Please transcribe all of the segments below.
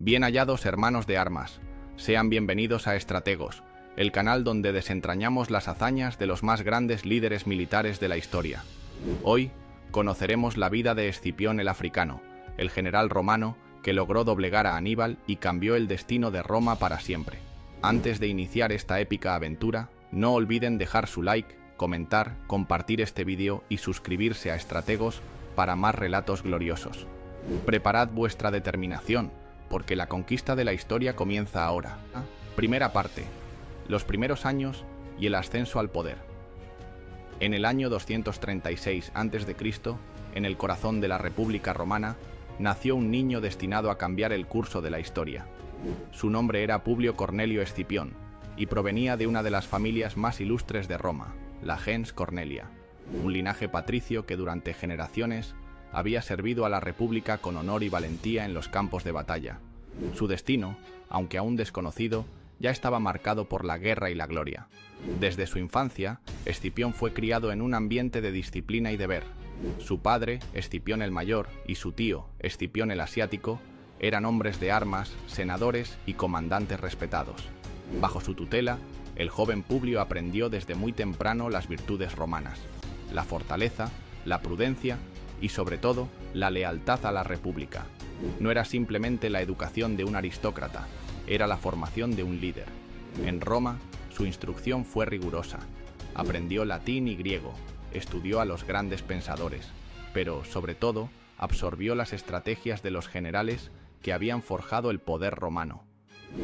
Bien hallados, hermanos de armas. Sean bienvenidos a Estrategos, el canal donde desentrañamos las hazañas de los más grandes líderes militares de la historia. Hoy conoceremos la vida de Escipión el Africano, el general romano que logró doblegar a Aníbal y cambió el destino de Roma para siempre. Antes de iniciar esta épica aventura, no olviden dejar su like, comentar, compartir este vídeo y suscribirse a Estrategos para más relatos gloriosos. Preparad vuestra determinación, porque la conquista de la historia comienza ahora. Primera parte: los primeros años y el ascenso al poder. En el año 236 a.C., en el corazón de la República Romana, nació un niño destinado a cambiar el curso de la historia. Su nombre era Publio Cornelio Escipión, y provenía de una de las familias más ilustres de Roma, la gens Cornelia, un linaje patricio que durante generaciones había servido a la República con honor y valentía en los campos de batalla. Su destino, aunque aún desconocido, ya estaba marcado por la guerra y la gloria. Desde su infancia, Escipión fue criado en un ambiente de disciplina y deber. Su padre, Escipión el Mayor, y su tío, Escipión el Asiático, eran hombres de armas, senadores y comandantes respetados. Bajo su tutela, el joven Publio aprendió desde muy temprano las virtudes romanas: la fortaleza, la prudencia y, sobre todo, la lealtad a la República. No era simplemente la educación de un aristócrata, era la formación de un líder. En Roma, su instrucción fue rigurosa. Aprendió latín y griego, estudió a los grandes pensadores, pero, sobre todo, absorbió las estrategias de los generales que habían forjado el poder romano.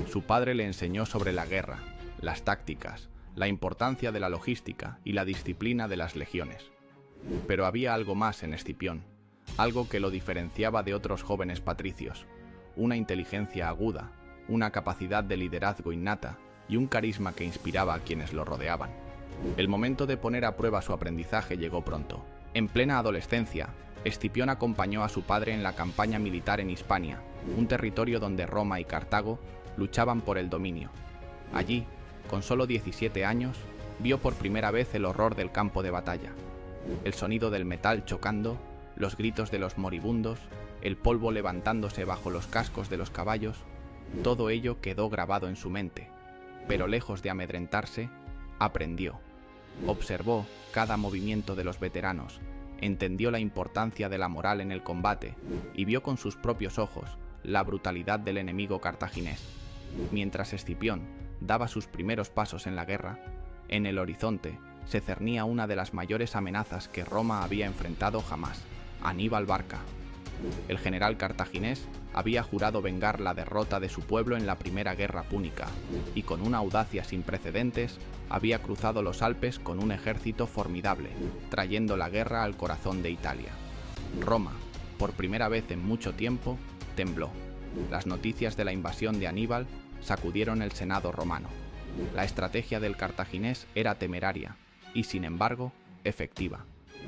Su padre le enseñó sobre la guerra, las tácticas, la importancia de la logística y la disciplina de las legiones. Pero había algo más en Escipión, algo que lo diferenciaba de otros jóvenes patricios: una inteligencia aguda, una capacidad de liderazgo innata y un carisma que inspiraba a quienes lo rodeaban. El momento de poner a prueba su aprendizaje llegó pronto. En plena adolescencia, Escipión acompañó a su padre en la campaña militar en Hispania, un territorio donde Roma y Cartago luchaban por el dominio. Allí, con solo 17 años, vio por primera vez el horror del campo de batalla. El sonido del metal chocando, los gritos de los moribundos, el polvo levantándose bajo los cascos de los caballos, todo ello quedó grabado en su mente. Pero lejos de amedrentarse, aprendió. Observó cada movimiento de los veteranos, entendió la importancia de la moral en el combate y vio con sus propios ojos la brutalidad del enemigo cartaginés. Mientras Escipión daba sus primeros pasos en la guerra, en el horizonte se cernía una de las mayores amenazas que Roma había enfrentado jamás: Aníbal Barca. El general cartaginés había jurado vengar la derrota de su pueblo en la primera guerra púnica, y con una audacia sin precedentes había cruzado los Alpes con un ejército formidable, trayendo la guerra al corazón de Italia. Roma, por primera vez en mucho tiempo, tembló. Las noticias de la invasión de Aníbal sacudieron el Senado romano. La estrategia del cartaginés era temeraria y, sin embargo, efectiva.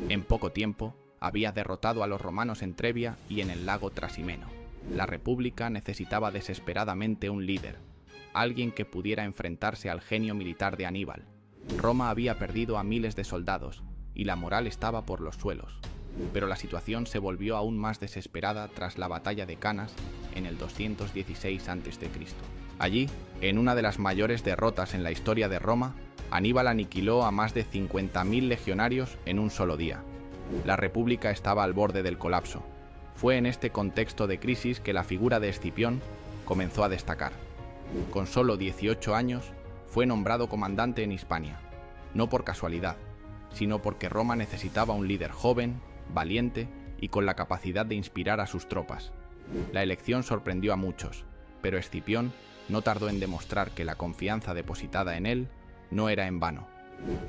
En poco tiempo, había derrotado a los romanos en Trebia y en el lago Trasimeno. La República necesitaba desesperadamente un líder, alguien que pudiera enfrentarse al genio militar de Aníbal. Roma había perdido a miles de soldados y la moral estaba por los suelos. Pero la situación se volvió aún más desesperada tras la batalla de Canas en el 216 a.C. Allí, en una de las mayores derrotas en la historia de Roma, Aníbal aniquiló a más de 50.000 legionarios en un solo día. La República estaba al borde del colapso. Fue en este contexto de crisis que la figura de Escipión comenzó a destacar. Con solo 18 años, fue nombrado comandante en Hispania, no por casualidad, sino porque Roma necesitaba un líder joven, valiente y con la capacidad de inspirar a sus tropas. La elección sorprendió a muchos, pero Escipión no tardó en demostrar que la confianza depositada en él no era en vano.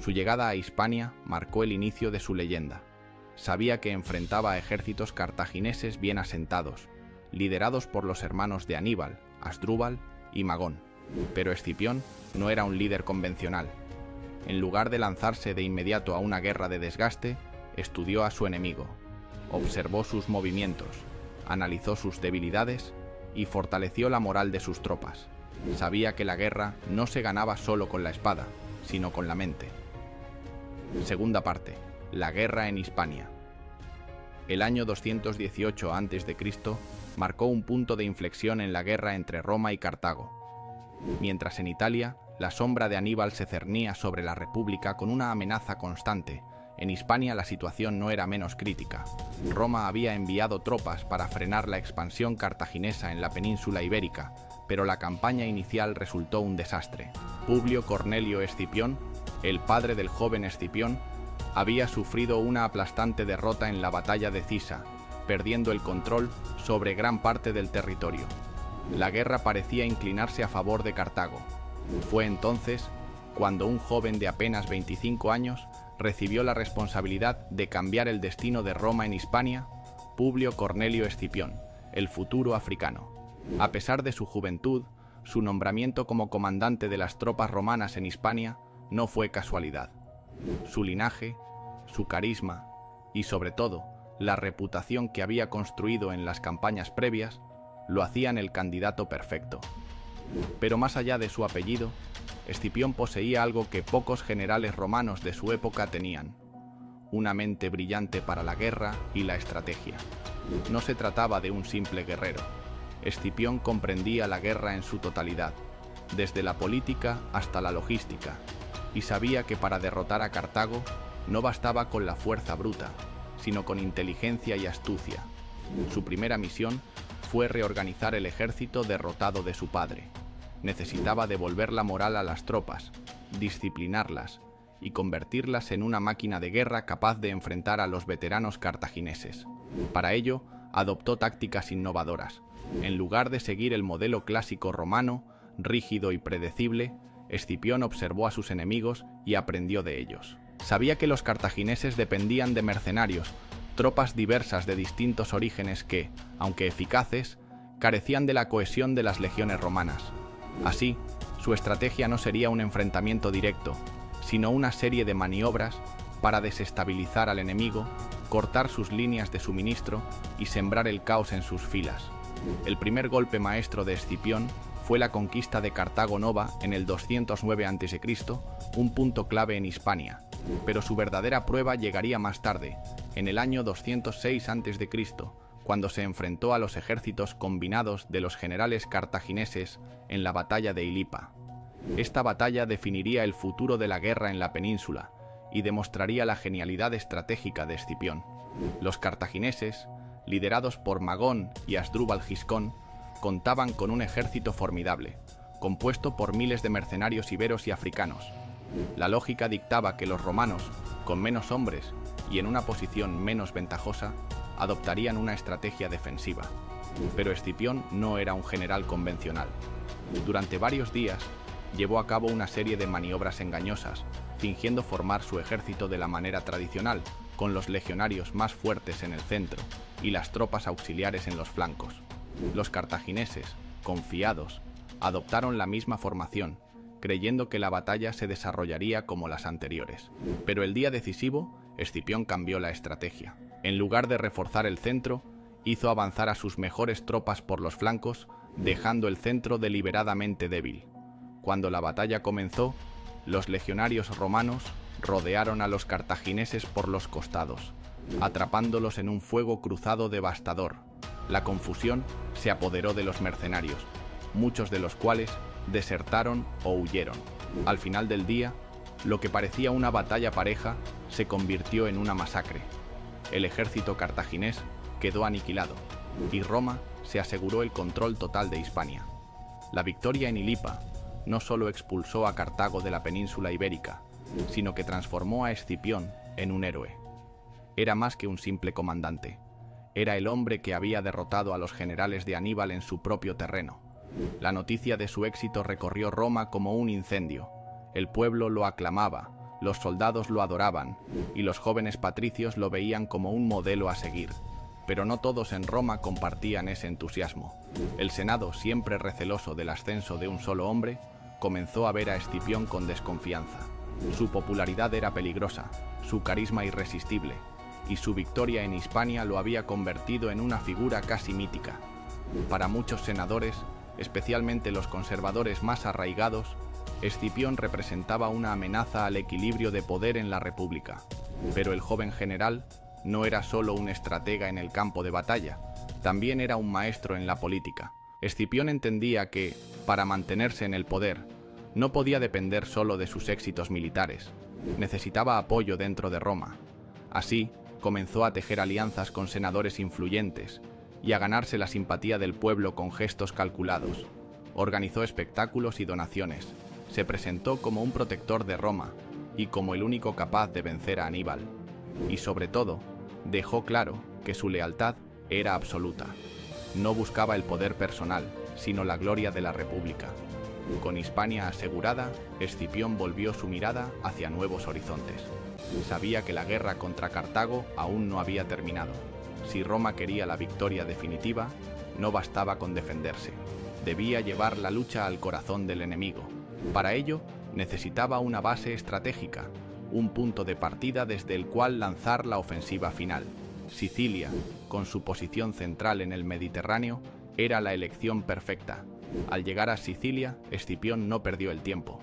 Su llegada a Hispania marcó el inicio de su leyenda. Sabía que enfrentaba a ejércitos cartagineses bien asentados, liderados por los hermanos de Aníbal, Asdrúbal y Magón. Pero Escipión no era un líder convencional. En lugar de lanzarse de inmediato a una guerra de desgaste, estudió a su enemigo, observó sus movimientos, analizó sus debilidades y fortaleció la moral de sus tropas. Sabía que la guerra no se ganaba solo con la espada, sino con la mente. Segunda parte: la guerra en Hispania. El año 218 a.C. marcó un punto de inflexión en la guerra entre Roma y Cartago. Mientras en Italia, la sombra de Aníbal se cernía sobre la República con una amenaza constante, en Hispania la situación no era menos crítica. Roma había enviado tropas para frenar la expansión cartaginesa en la península ibérica, pero la campaña inicial resultó un desastre. Publio Cornelio Escipión, el padre del joven Escipión, había sufrido una aplastante derrota en la batalla de Cisa, perdiendo el control sobre gran parte del territorio. La guerra parecía inclinarse a favor de Cartago. Fue entonces cuando un joven de apenas 25 años recibió la responsabilidad de cambiar el destino de Roma en Hispania, Publio Cornelio Escipión, el futuro africano. A pesar de su juventud, su nombramiento como comandante de las tropas romanas en Hispania no fue casualidad. Su linaje, su carisma y, sobre todo, la reputación que había construido en las campañas previas lo hacían el candidato perfecto. Pero más allá de su apellido, Escipión poseía algo que pocos generales romanos de su época tenían: una mente brillante para la guerra y la estrategia. No se trataba de un simple guerrero. Escipión comprendía la guerra en su totalidad, desde la política hasta la logística, y sabía que para derrotar a Cartago no bastaba con la fuerza bruta, sino con inteligencia y astucia. Su primera misión fue reorganizar el ejército derrotado de su padre. Necesitaba devolver la moral a las tropas, disciplinarlas y convertirlas en una máquina de guerra capaz de enfrentar a los veteranos cartagineses. Para ello, adoptó tácticas innovadoras. En lugar de seguir el modelo clásico romano, rígido y predecible, Escipión observó a sus enemigos y aprendió de ellos. Sabía que los cartagineses dependían de mercenarios, tropas diversas de distintos orígenes que, aunque eficaces, carecían de la cohesión de las legiones romanas. Así, su estrategia no sería un enfrentamiento directo, sino una serie de maniobras para desestabilizar al enemigo, cortar sus líneas de suministro y sembrar el caos en sus filas. El primer golpe maestro de Escipión fue la conquista de Cartago Nova en el 209 a.C., un punto clave en Hispania, pero su verdadera prueba llegaría más tarde, en el año 206 a.C., cuando se enfrentó a los ejércitos combinados de los generales cartagineses en la batalla de Ilipa. Esta batalla definiría el futuro de la guerra en la península y demostraría la genialidad estratégica de Escipión. Los cartagineses, liderados por Magón y Asdrúbal Giscón, contaban con un ejército formidable, compuesto por miles de mercenarios iberos y africanos. La lógica dictaba que los romanos, con menos hombres y en una posición menos ventajosa, adoptarían una estrategia defensiva. Pero Escipión no era un general convencional. Durante varios días, llevó a cabo una serie de maniobras engañosas, fingiendo formar su ejército de la manera tradicional, con los legionarios más fuertes en el centro y las tropas auxiliares en los flancos. Los cartagineses, confiados, adoptaron la misma formación, creyendo que la batalla se desarrollaría como las anteriores. Pero el día decisivo, Escipión cambió la estrategia. En lugar de reforzar el centro, hizo avanzar a sus mejores tropas por los flancos, dejando el centro deliberadamente débil. Cuando la batalla comenzó, los legionarios romanos rodearon a los cartagineses por los costados, atrapándolos en un fuego cruzado devastador. La confusión se apoderó de los mercenarios, muchos de los cuales desertaron o huyeron. Al final del día, lo que parecía una batalla pareja se convirtió en una masacre. El ejército cartaginés quedó aniquilado y Roma se aseguró el control total de Hispania. La victoria en Ilipa no solo expulsó a Cartago de la península ibérica, sino que transformó a Escipión en un héroe. Era más que un simple comandante. Era el hombre que había derrotado a los generales de Aníbal en su propio terreno. La noticia de su éxito recorrió Roma como un incendio. El pueblo lo aclamaba, los soldados lo adoraban y los jóvenes patricios lo veían como un modelo a seguir. Pero no todos en Roma compartían ese entusiasmo. El Senado, siempre receloso del ascenso de un solo hombre, comenzó a ver a Escipión con desconfianza. Su popularidad era peligrosa, su carisma irresistible, y su victoria en Hispania lo había convertido en una figura casi mítica. Para muchos senadores, especialmente los conservadores más arraigados, Escipión representaba una amenaza al equilibrio de poder en la República. Pero el joven general no era solo un estratega en el campo de batalla, También era un maestro en la política. Escipión entendía que, para mantenerse en el poder, no podía depender solo de sus éxitos militares. Necesitaba apoyo dentro de Roma. Así, comenzó a tejer alianzas con senadores influyentes y a ganarse la simpatía del pueblo con gestos calculados. Organizó espectáculos y donaciones. Se presentó como un protector de Roma y como el único capaz de vencer a Aníbal. Y sobre todo, dejó claro que su lealtad era absoluta. No buscaba el poder personal, sino la gloria de la República. Con Hispania asegurada, Escipión volvió su mirada hacia nuevos horizontes. Sabía que la guerra contra Cartago aún no había terminado. Si Roma quería la victoria definitiva, no bastaba con defenderse. Debía llevar la lucha al corazón del enemigo. Para ello, necesitaba una base estratégica, un punto de partida desde el cual lanzar la ofensiva final. Sicilia, con su posición central en el Mediterráneo, era la elección perfecta. Al llegar a Sicilia, Escipión no perdió el tiempo.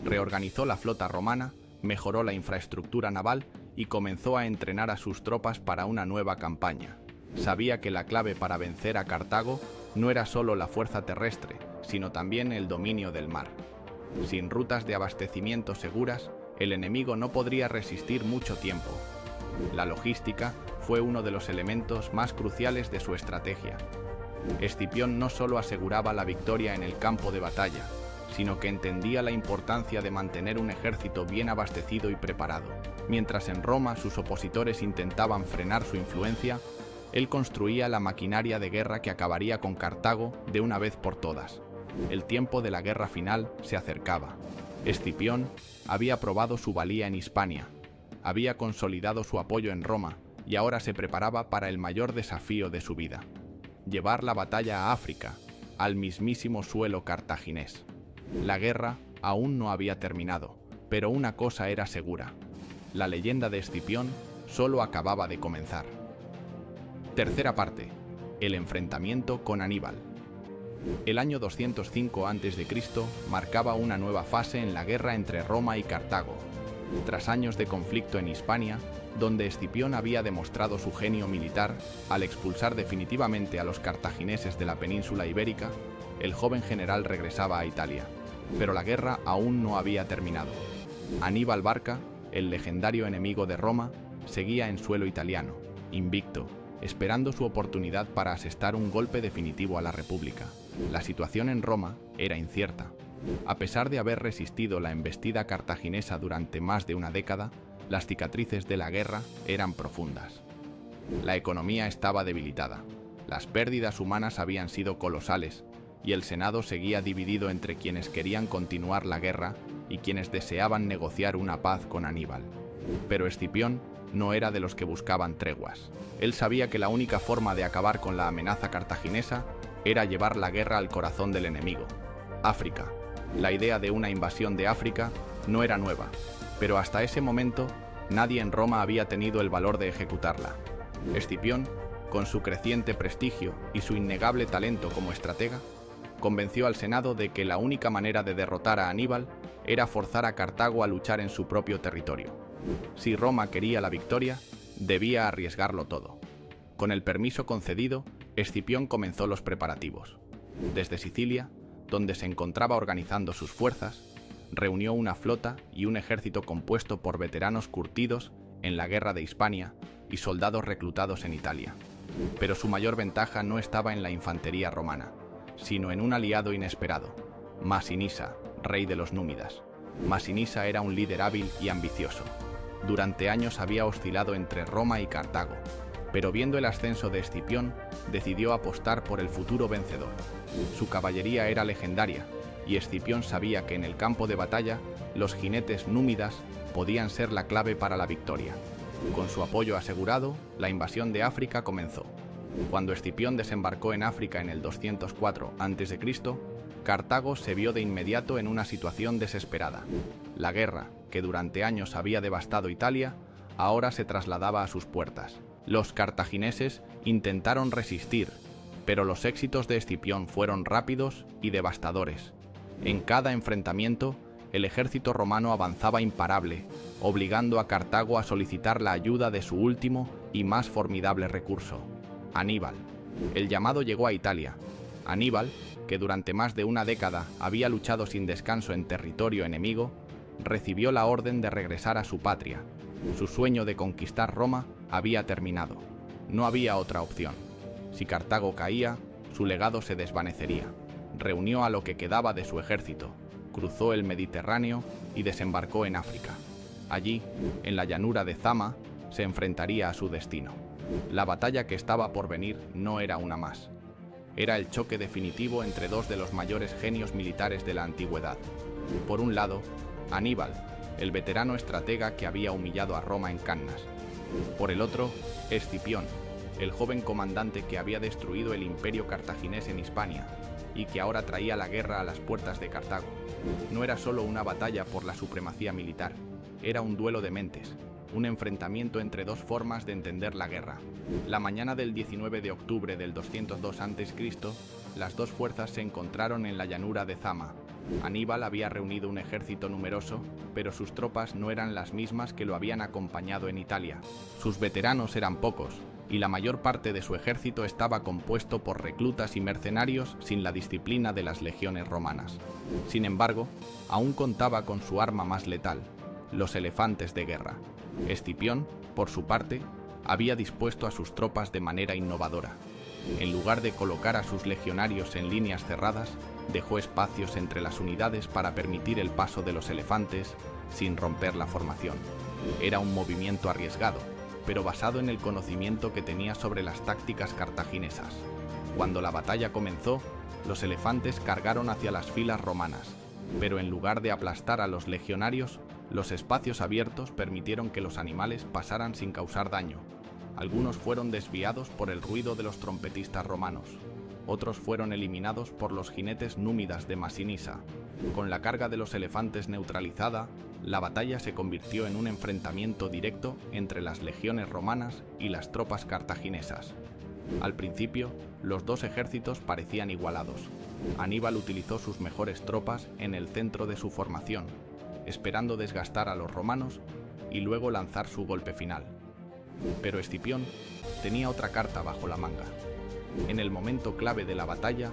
Reorganizó la flota romana, mejoró la infraestructura naval y comenzó a entrenar a sus tropas para una nueva campaña. Sabía que la clave para vencer a Cartago no era solo la fuerza terrestre, sino también el dominio del mar. Sin rutas de abastecimiento seguras, el enemigo no podría resistir mucho tiempo. La logística fue uno de los elementos más cruciales de su estrategia. Escipión no solo aseguraba la victoria en el campo de batalla, sino que entendía la importancia de mantener un ejército bien abastecido y preparado. Mientras en Roma sus opositores intentaban frenar su influencia, él construía la maquinaria de guerra que acabaría con Cartago de una vez por todas. El tiempo de la guerra final se acercaba. Escipión había probado su valía en Hispania, había consolidado su apoyo en Roma y ahora se preparaba para el mayor desafío de su vida: llevar la batalla a África, al mismísimo suelo cartaginés. La guerra aún no había terminado, pero una cosa era segura: la leyenda de Escipión solo acababa de comenzar. Tercera parte: el enfrentamiento con Aníbal. El año 205 a.C. marcaba una nueva fase en la guerra entre Roma y Cartago. Tras años de conflicto en Hispania, donde Escipión había demostrado su genio militar al expulsar definitivamente a los cartagineses de la península ibérica, el joven general regresaba a Italia. Pero la guerra aún no había terminado. Aníbal Barca, el legendario enemigo de Roma, seguía en suelo italiano, invicto, esperando su oportunidad para asestar un golpe definitivo a la República. La situación en Roma era incierta. A pesar de haber resistido la embestida cartaginesa durante más de una década, las cicatrices de la guerra eran profundas. La economía estaba debilitada, las pérdidas humanas habían sido colosales, y el Senado seguía dividido entre quienes querían continuar la guerra y quienes deseaban negociar una paz con Aníbal. Pero Escipión no era de los que buscaban treguas. Él sabía que la única forma de acabar con la amenaza cartaginesa era llevar la guerra al corazón del enemigo: África. La idea de una invasión de África no era nueva, pero hasta ese momento nadie en Roma había tenido el valor de ejecutarla. Escipión, con su creciente prestigio y su innegable talento como estratega, convenció al Senado de que la única manera de derrotar a Aníbal era forzar a Cartago a luchar en su propio territorio. Si Roma quería la victoria, debía arriesgarlo todo. Con el permiso concedido, Escipión comenzó los preparativos. Desde Sicilia, donde se encontraba organizando sus fuerzas, reunió una flota y un ejército compuesto por veteranos curtidos en la guerra de Hispania y soldados reclutados en Italia. Pero su mayor ventaja no estaba en la infantería romana, sino en un aliado inesperado: Masinisa, rey de los númidas. Masinisa era un líder hábil y ambicioso. Durante años había oscilado entre Roma y Cartago, pero viendo el ascenso de Escipión, decidió apostar por el futuro vencedor. Su caballería era legendaria, y Escipión sabía que en el campo de batalla, los jinetes númidas podían ser la clave para la victoria. Con su apoyo asegurado, la invasión de África comenzó. Cuando Escipión desembarcó en África en el 204 a.C., Cartago se vio de inmediato en una situación desesperada. La guerra, que durante años había devastado Italia, ahora se trasladaba a sus puertas. Los cartagineses intentaron resistir, pero los éxitos de Escipión fueron rápidos y devastadores. En cada enfrentamiento, el ejército romano avanzaba imparable, obligando a Cartago a solicitar la ayuda de su último y más formidable recurso: Aníbal. El llamado llegó a Italia. Aníbal, que durante más de una década había luchado sin descanso en territorio enemigo, recibió la orden de regresar a su patria. Su sueño de conquistar Roma había terminado. No había otra opción. Si Cartago caía, su legado se desvanecería. Reunió a lo que quedaba de su ejército, cruzó el Mediterráneo y desembarcó en África. Allí, en la llanura de Zama, se enfrentaría a su destino. La batalla que estaba por venir no era una más. Era el choque definitivo entre dos de los mayores genios militares de la antigüedad. Por un lado, Aníbal, el veterano estratega que había humillado a Roma en Cannas. Por el otro, Escipión, el joven comandante que había destruido el imperio cartaginés en Hispania y que ahora traía la guerra a las puertas de Cartago. No era solo una batalla por la supremacía militar, era un duelo de mentes, un enfrentamiento entre dos formas de entender la guerra. La mañana del 19 de octubre del 202 a.C., las dos fuerzas se encontraron en la llanura de Zama. Aníbal había reunido un ejército numeroso, pero sus tropas no eran las mismas que lo habían acompañado en Italia. Sus veteranos eran pocos, y la mayor parte de su ejército estaba compuesto por reclutas y mercenarios sin la disciplina de las legiones romanas. Sin embargo, aún contaba con su arma más letal, los elefantes de guerra. Escipión, por su parte, había dispuesto a sus tropas de manera innovadora. En lugar de colocar a sus legionarios en líneas cerradas, dejó espacios entre las unidades para permitir el paso de los elefantes sin romper la formación. Era un movimiento arriesgado, pero basado en el conocimiento que tenía sobre las tácticas cartaginesas. Cuando la batalla comenzó, los elefantes cargaron hacia las filas romanas, pero en lugar de aplastar a los legionarios, los espacios abiertos permitieron que los animales pasaran sin causar daño. Algunos fueron desviados por el ruido de los trompetistas romanos. Otros fueron eliminados por los jinetes númidas de Masinisa. Con la carga de los elefantes neutralizada, la batalla se convirtió en un enfrentamiento directo entre las legiones romanas y las tropas cartaginesas. Al principio, los dos ejércitos parecían igualados. Aníbal utilizó sus mejores tropas en el centro de su formación, esperando desgastar a los romanos y luego lanzar su golpe final. Pero Escipión tenía otra carta bajo la manga. En el momento clave de la batalla,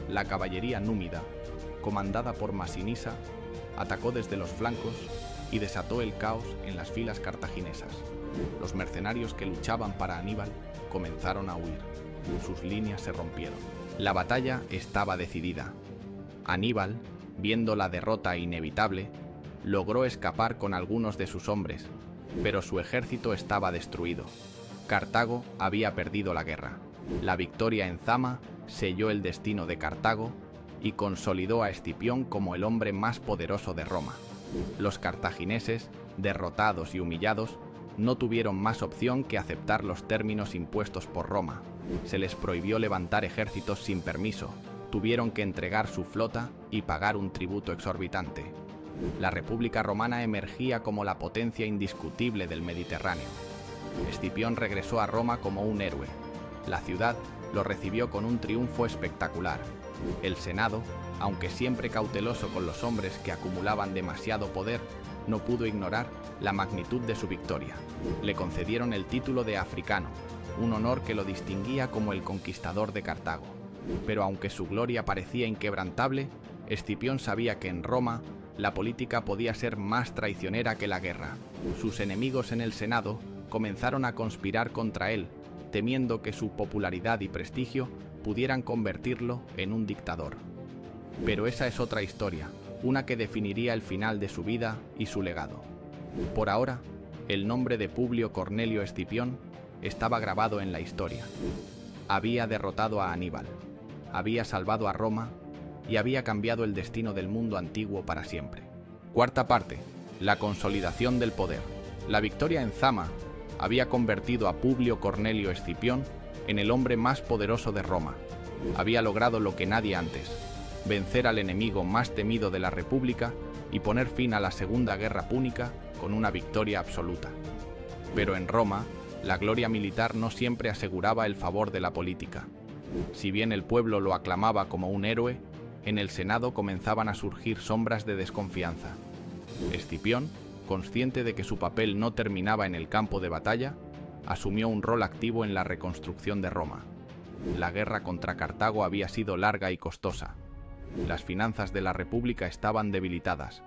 la caballería númida, comandada por Masinisa, atacó desde los flancos y desató el caos en las filas cartaginesas. Los mercenarios que luchaban para Aníbal comenzaron a huir. Sus líneas se rompieron. La batalla estaba decidida. Aníbal, viendo la derrota inevitable, logró escapar con algunos de sus hombres, pero su ejército estaba destruido. Cartago había perdido la guerra. La victoria en Zama selló el destino de Cartago y consolidó a Escipión como el hombre más poderoso de Roma. Los cartagineses, derrotados y humillados, no tuvieron más opción que aceptar los términos impuestos por Roma. Se les prohibió levantar ejércitos sin permiso, tuvieron que entregar su flota y pagar un tributo exorbitante. La República Romana emergía como la potencia indiscutible del Mediterráneo. Escipión regresó a Roma como un héroe. La ciudad lo recibió con un triunfo espectacular. El Senado, aunque siempre cauteloso con los hombres que acumulaban demasiado poder, no pudo ignorar la magnitud de su victoria. Le concedieron el título de africano, un honor que lo distinguía como el conquistador de Cartago. Pero aunque su gloria parecía inquebrantable, Escipión sabía que en Roma la política podía ser más traicionera que la guerra. Sus enemigos en el Senado comenzaron a conspirar contra él, temiendo que su popularidad y prestigio pudieran convertirlo en un dictador. Pero esa es otra historia, una que definiría el final de su vida y su legado. Por ahora, el nombre de Publio Cornelio Escipión estaba grabado en la historia. Había derrotado a Aníbal, había salvado a Roma y había cambiado el destino del mundo antiguo para siempre. Cuarta parte: la consolidación del poder. La victoria en Zama había convertido a Publio Cornelio Escipión en el hombre más poderoso de Roma. Había logrado lo que nadie antes: vencer al enemigo más temido de la República y poner fin a la Segunda Guerra Púnica con una victoria absoluta. Pero en Roma, la gloria militar no siempre aseguraba el favor de la política. Si bien el pueblo lo aclamaba como un héroe, en el Senado comenzaban a surgir sombras de desconfianza. Escipión, consciente de que su papel no terminaba en el campo de batalla, asumió un rol activo en la reconstrucción de Roma. La guerra contra Cartago había sido larga y costosa. Las finanzas de la República estaban debilitadas.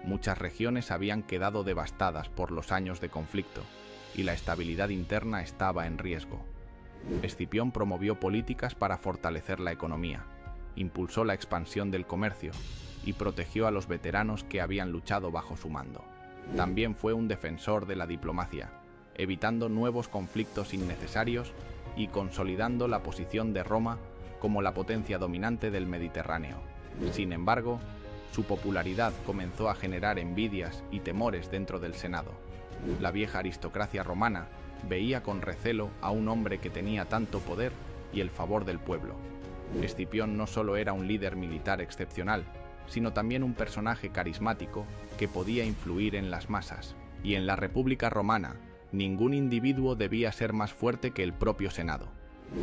Muchas regiones habían quedado devastadas por los años de conflicto, y la estabilidad interna estaba en riesgo. Escipión promovió políticas para fortalecer la economía, impulsó la expansión del comercio y protegió a los veteranos que habían luchado bajo su mando. También fue un defensor de la diplomacia, evitando nuevos conflictos innecesarios y consolidando la posición de Roma como la potencia dominante del Mediterráneo. Sin embargo, su popularidad comenzó a generar envidias y temores dentro del Senado. La vieja aristocracia romana veía con recelo a un hombre que tenía tanto poder y el favor del pueblo. Escipión no solo era un líder militar excepcional, sino también un personaje carismático que podía influir en las masas. Y en la República Romana, ningún individuo debía ser más fuerte que el propio Senado.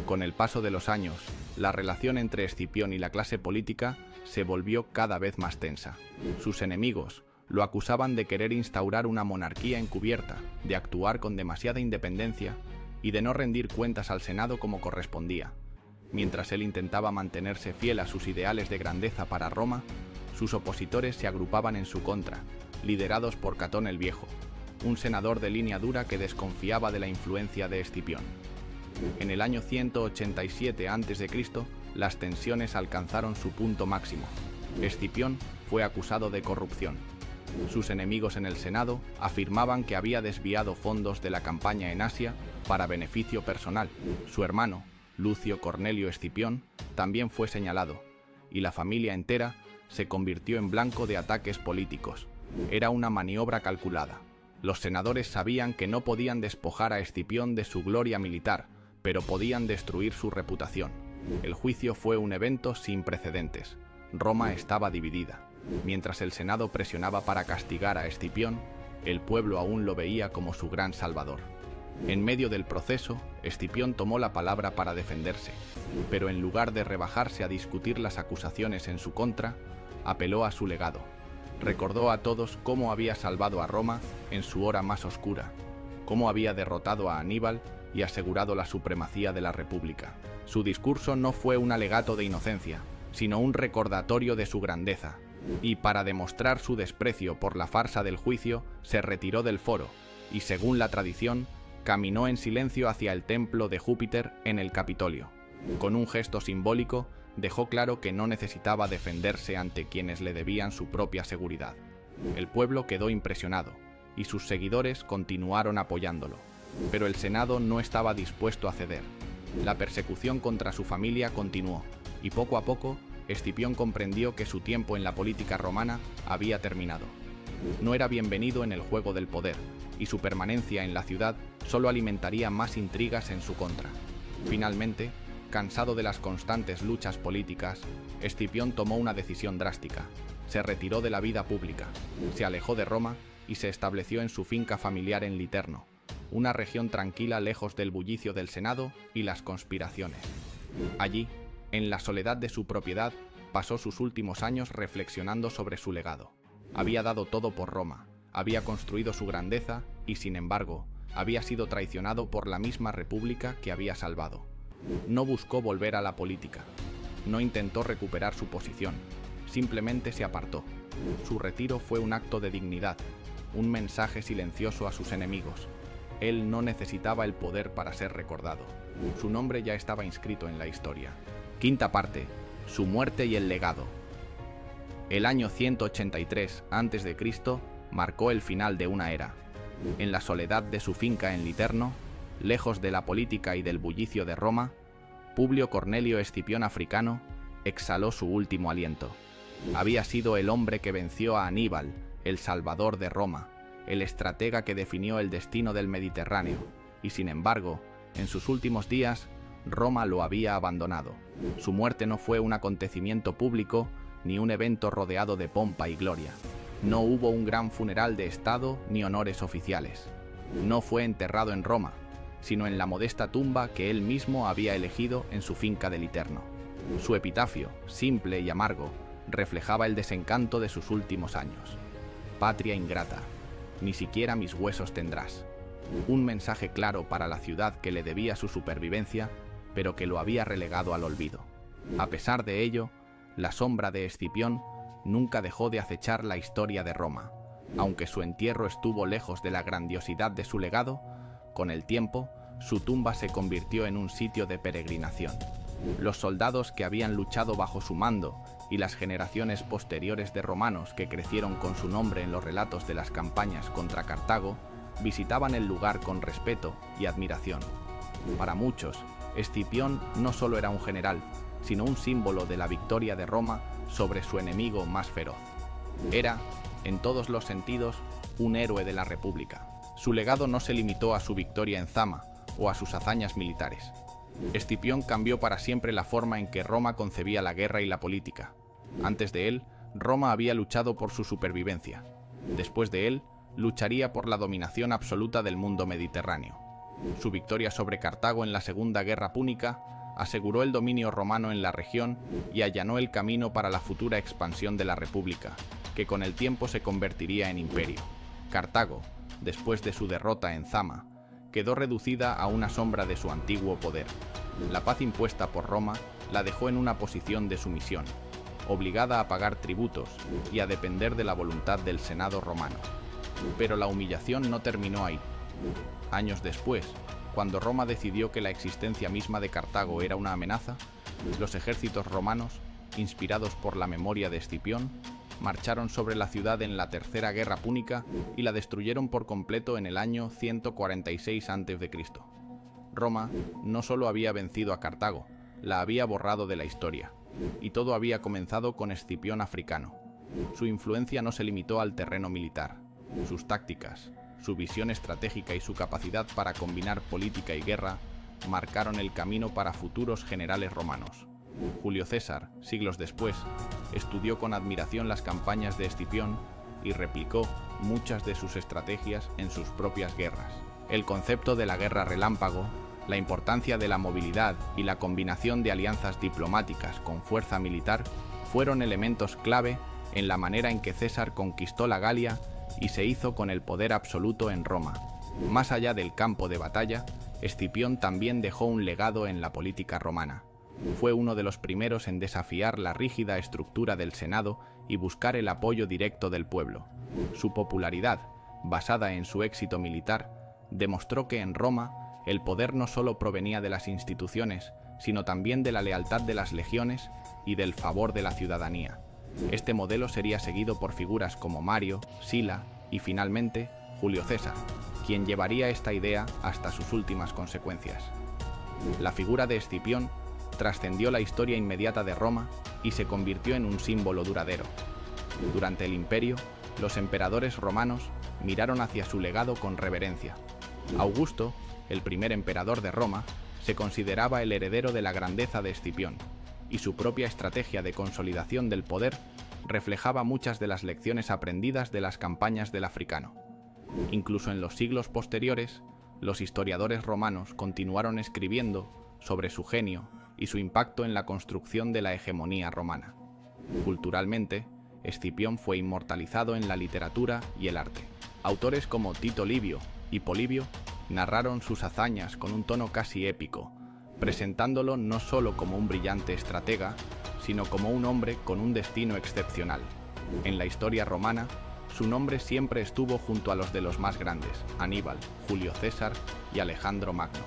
Con el paso de los años, la relación entre Escipión y la clase política se volvió cada vez más tensa. Sus enemigos lo acusaban de querer instaurar una monarquía encubierta, de actuar con demasiada independencia y de no rendir cuentas al Senado como correspondía. Mientras él intentaba mantenerse fiel a sus ideales de grandeza para Roma, sus opositores se agrupaban en su contra, liderados por Catón el Viejo, un senador de línea dura que desconfiaba de la influencia de Escipión. En el año 187 a.C., las tensiones alcanzaron su punto máximo. Escipión fue acusado de corrupción. Sus enemigos en el Senado afirmaban que había desviado fondos de la campaña en Asia para beneficio personal. Su hermano, Lucio Cornelio Escipión, también fue señalado, y la familia entera se convirtió en blanco de ataques políticos. Era una maniobra calculada. Los senadores sabían que no podían despojar a Escipión de su gloria militar, pero podían destruir su reputación. El juicio fue un evento sin precedentes. Roma estaba dividida. Mientras el Senado presionaba para castigar a Escipión, el pueblo aún lo veía como su gran salvador. En medio del proceso, Escipión tomó la palabra para defenderse, pero en lugar de rebajarse a discutir las acusaciones en su contra, apeló a su legado. Recordó a todos cómo había salvado a Roma en su hora más oscura, cómo había derrotado a Aníbal y asegurado la supremacía de la República. Su discurso no fue un alegato de inocencia, sino un recordatorio de su grandeza, y para demostrar su desprecio por la farsa del juicio, se retiró del foro, y según la tradición, caminó en silencio hacia el templo de Júpiter en el Capitolio. Con un gesto simbólico, dejó claro que no necesitaba defenderse ante quienes le debían su propia seguridad. El pueblo quedó impresionado, y sus seguidores continuaron apoyándolo. Pero el Senado no estaba dispuesto a ceder. La persecución contra su familia continuó, y poco a poco, Escipión comprendió que su tiempo en la política romana había terminado. No era bienvenido en el juego del poder, y su permanencia en la ciudad solo alimentaría más intrigas en su contra. Finalmente, cansado de las constantes luchas políticas, Escipión tomó una decisión drástica. Se retiró de la vida pública, se alejó de Roma y se estableció en su finca familiar en Literno, una región tranquila lejos del bullicio del Senado y las conspiraciones. Allí, en la soledad de su propiedad, pasó sus últimos años reflexionando sobre su legado. Había dado todo por Roma, había construido su grandeza y, sin embargo, había sido traicionado por la misma república que había salvado. No buscó volver a la política, no intentó recuperar su posición, simplemente se apartó. Su retiro fue un acto de dignidad, un mensaje silencioso a sus enemigos. Él no necesitaba el poder para ser recordado. Su nombre ya estaba inscrito en la historia. Quinta parte: su muerte y el legado. El año 183 a.C. marcó el final de una era. En la soledad de su finca en Literno, lejos de la política y del bullicio de Roma, Publio Cornelio Escipión Africano exhaló su último aliento. Había sido el hombre que venció a Aníbal, el salvador de Roma, el estratega que definió el destino del Mediterráneo, y sin embargo, en sus últimos días, Roma lo había abandonado. Su muerte no fue un acontecimiento público ni un evento rodeado de pompa y gloria. No hubo un gran funeral de Estado ni honores oficiales. No fue enterrado en Roma, sino en la modesta tumba que él mismo había elegido en su finca de Literno. Su epitafio, simple y amargo, reflejaba el desencanto de sus últimos años. Patria ingrata, ni siquiera mis huesos tendrás. Un mensaje claro para la ciudad que le debía su supervivencia pero que lo había relegado al olvido. A pesar de ello, la sombra de Escipión nunca dejó de acechar la historia de Roma. Aunque su entierro estuvo lejos de la grandiosidad de su legado, con el tiempo, su tumba se convirtió en un sitio de peregrinación. Los soldados que habían luchado bajo su mando y las generaciones posteriores de romanos que crecieron con su nombre en los relatos de las campañas contra Cartago, visitaban el lugar con respeto y admiración. Para muchos, Escipión no solo era un general, sino un símbolo de la victoria de Roma sobre su enemigo más feroz. Era, en todos los sentidos, un héroe de la República. Su legado no se limitó a su victoria en Zama o a sus hazañas militares. Escipión cambió para siempre la forma en que Roma concebía la guerra y la política. Antes de él, Roma había luchado por su supervivencia. Después de él, lucharía por la dominación absoluta del mundo mediterráneo. Su victoria sobre Cartago en la Segunda Guerra Púnica aseguró el dominio romano en la región y allanó el camino para la futura expansión de la República, que con el tiempo se convertiría en imperio. Cartago, después de su derrota en Zama, quedó reducida a una sombra de su antiguo poder. La paz impuesta por Roma la dejó en una posición de sumisión, obligada a pagar tributos y a depender de la voluntad del Senado romano. Pero la humillación no terminó ahí. Años después, cuando Roma decidió que la existencia misma de Cartago era una amenaza, los ejércitos romanos, inspirados por la memoria de Escipión, marcharon sobre la ciudad en la Tercera Guerra Púnica y la destruyeron por completo en el año 146 a.C. Roma no solo había vencido a Cartago, la había borrado de la historia, y todo había comenzado con Escipión africano. Su influencia no se limitó al terreno militar. Sus tácticas, su visión estratégica y su capacidad para combinar política y guerra marcaron el camino para futuros generales romanos. Julio César, siglos después, estudió con admiración las campañas de Escipión y replicó muchas de sus estrategias en sus propias guerras. El concepto de la guerra relámpago, la importancia de la movilidad y la combinación de alianzas diplomáticas con fuerza militar fueron elementos clave en la manera en que César conquistó la Galia y se hizo con el poder absoluto en Roma. Más allá del campo de batalla, Escipión también dejó un legado en la política romana. Fue uno de los primeros en desafiar la rígida estructura del Senado y buscar el apoyo directo del pueblo. Su popularidad, basada en su éxito militar, demostró que en Roma el poder no solo provenía de las instituciones, sino también de la lealtad de las legiones y del favor de la ciudadanía. Este modelo sería seguido por figuras como Mario, Sila y finalmente Julio César, quien llevaría esta idea hasta sus últimas consecuencias. La figura de Escipión trascendió la historia inmediata de Roma y se convirtió en un símbolo duradero. Durante el imperio, los emperadores romanos miraron hacia su legado con reverencia. Augusto, el primer emperador de Roma, se consideraba el heredero de la grandeza de Escipión, y su propia estrategia de consolidación del poder reflejaba muchas de las lecciones aprendidas de las campañas del africano. Incluso en los siglos posteriores, los historiadores romanos continuaron escribiendo sobre su genio y su impacto en la construcción de la hegemonía romana. Culturalmente, Escipión fue inmortalizado en la literatura y el arte. Autores como Tito Livio y Polibio narraron sus hazañas con un tono casi épico, presentándolo no solo como un brillante estratega, sino como un hombre con un destino excepcional. En la historia romana, su nombre siempre estuvo junto a los de los más grandes, Aníbal, Julio César y Alejandro Magno.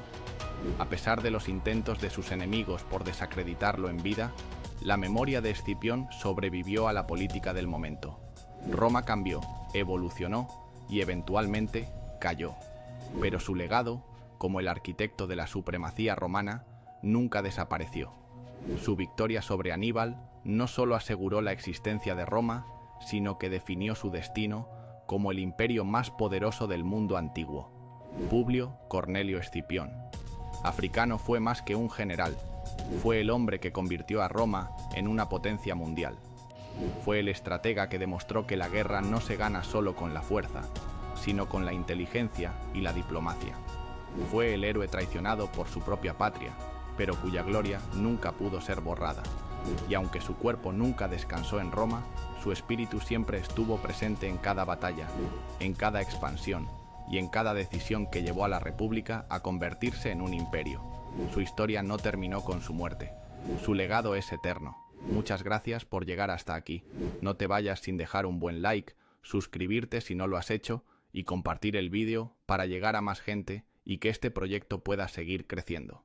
A pesar de los intentos de sus enemigos por desacreditarlo en vida, la memoria de Escipión sobrevivió a la política del momento. Roma cambió, evolucionó y eventualmente cayó. Pero su legado, como el arquitecto de la supremacía romana, nunca desapareció. Su victoria sobre Aníbal no solo aseguró la existencia de Roma, sino que definió su destino como el imperio más poderoso del mundo antiguo. Publio Cornelio Escipión. Africano fue más que un general, fue el hombre que convirtió a Roma en una potencia mundial. Fue el estratega que demostró que la guerra no se gana solo con la fuerza, sino con la inteligencia y la diplomacia. Fue el héroe traicionado por su propia patria, pero cuya gloria nunca pudo ser borrada. Y aunque su cuerpo nunca descansó en Roma, su espíritu siempre estuvo presente en cada batalla, en cada expansión y en cada decisión que llevó a la República a convertirse en un imperio. Su historia no terminó con su muerte. Su legado es eterno. Muchas gracias por llegar hasta aquí. No te vayas sin dejar un buen like, suscribirte si no lo has hecho y compartir el vídeo para llegar a más gente y que este proyecto pueda seguir creciendo.